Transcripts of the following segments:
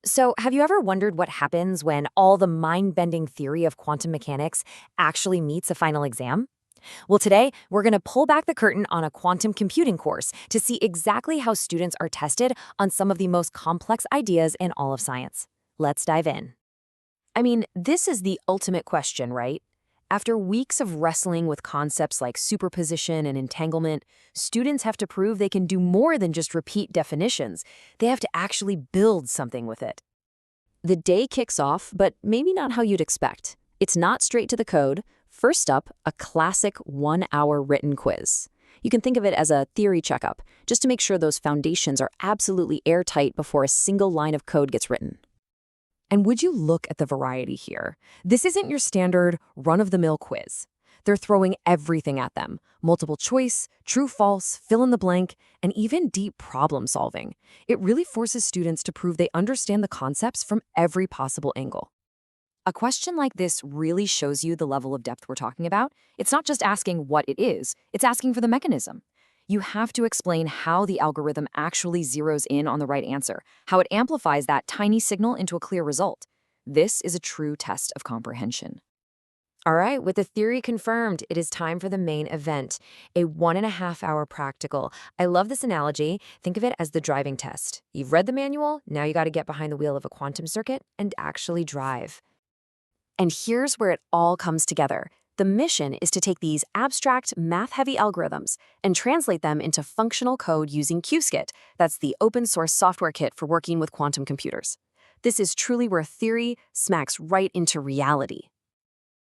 So, have you ever wondered what happens when all the mind bending theory of quantum mechanics actually meets a final exam? Well, today, we're going to pull back the curtain on a quantum computing course to see exactly how students are tested on some of the most complex ideas in all of science. Let's dive in. I mean, this is the ultimate question, right? After weeks of wrestling with concepts like superposition and entanglement, students have to prove they can do more than just repeat definitions. They have to actually build something with it. The day kicks off, but maybe not how you'd expect. It's not straight to the code. First up, a classic 1-hour written quiz. You can think of it as a theory checkup, just to make sure those foundations are absolutely airtight before a single line of code gets written. And would you look at the variety here? This isn't your standard run-of-the-mill quiz. They're throwing everything at them: multiple choice, true false, fill in the blank, and even deep problem solving. It really forces students to prove they understand the concepts from every possible angle. A question like this really shows you the level of depth we're talking about. It's not just asking what it is, it's asking for the mechanism. You have to explain how the algorithm actually zeroes in on the right answer, how it amplifies that tiny signal into a clear result. This is a true test of comprehension. All right, with the theory confirmed, it is time for the main event, a 1.5-hour practical. I love this analogy. Think of it as the driving test. You've read the manual, now you got to get behind the wheel of a quantum circuit and actually drive. And here's where it all comes together. The mission is to take these abstract, math-heavy algorithms and translate them into functional code using Qiskit. That's the open-source software kit for working with quantum computers. This is truly where theory smacks right into reality.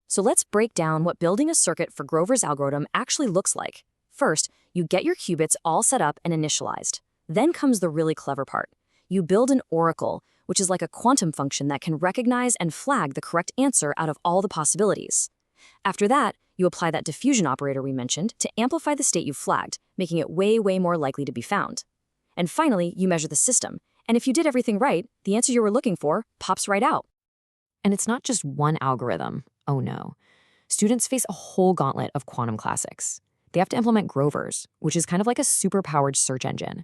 So let's break down what building a circuit for Grover's algorithm actually looks like. First, you get your qubits all set up and initialized. Then comes the really clever part. You build an oracle, which is like a quantum function that can recognize and flag the correct answer out of all the possibilities. After that, you apply that diffusion operator we mentioned to amplify the state you've flagged, making it way more likely to be found. And finally, you measure the system. And if you did everything right, the answer you were looking for pops right out. And it's not just one algorithm. Oh no. Students face a whole gauntlet of quantum classics. They have to implement Grover's, which is kind of like a super-powered search engine.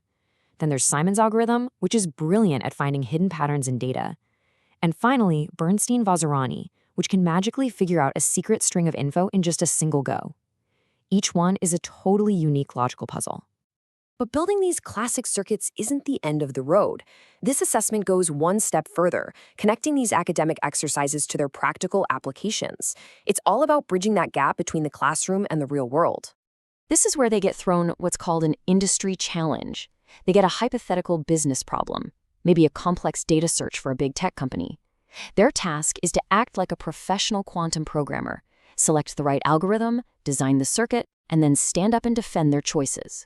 Then there's Simon's algorithm, which is brilliant at finding hidden patterns in data. And finally, Bernstein-Vazirani, which can magically figure out a secret string of info in just a single go. Each one is a totally unique logical puzzle. But building these classic circuits isn't the end of the road. This assessment goes one step further, connecting these academic exercises to their practical applications. It's all about bridging that gap between the classroom and the real world. This is where they get thrown what's called an industry challenge. They get a hypothetical business problem, maybe a complex data search for a big tech company. Their task is to act like a professional quantum programmer, select the right algorithm, design the circuit, and then stand up and defend their choices.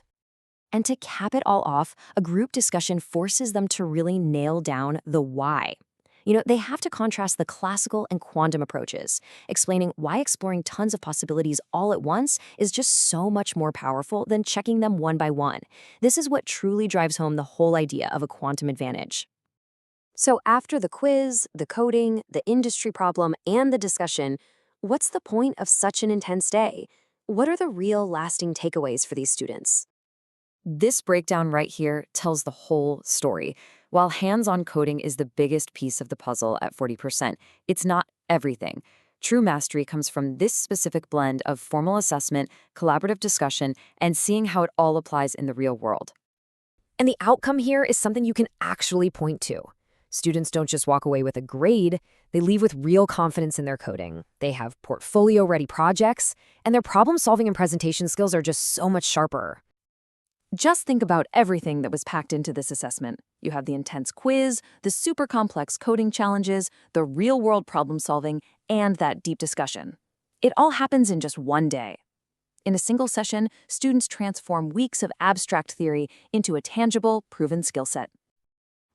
And to cap it all off, a group discussion forces them to really nail down the why. They have to contrast the classical and quantum approaches, explaining why exploring tons of possibilities all at once is just so much more powerful than checking them one by one. This is what truly drives home the whole idea of a quantum advantage. So after the quiz, the coding, the industry problem, and the discussion, what's the point of such an intense day? What are the real lasting takeaways for these students? This breakdown right here tells the whole story. While hands-on coding is the biggest piece of the puzzle at 40%, it's not everything. True mastery comes from this specific blend of formal assessment, collaborative discussion, and seeing how it all applies in the real world. And the outcome here is something you can actually point to. Students don't just walk away with a grade, they leave with real confidence in their coding. They have portfolio-ready projects, and their problem-solving and presentation skills are just so much sharper. Just think about everything that was packed into this assessment. You have the intense quiz, the super complex coding challenges, the real-world problem-solving, and that deep discussion. It all happens in just one day. In a single session, students transform weeks of abstract theory into a tangible, proven skill set.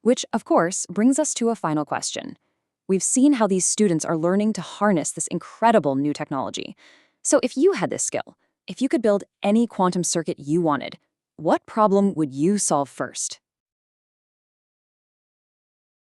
Which, of course, brings us to a final question. We've seen how these students are learning to harness this incredible new technology. So if you had this skill, if you could build any quantum circuit you wanted, what problem would you solve first?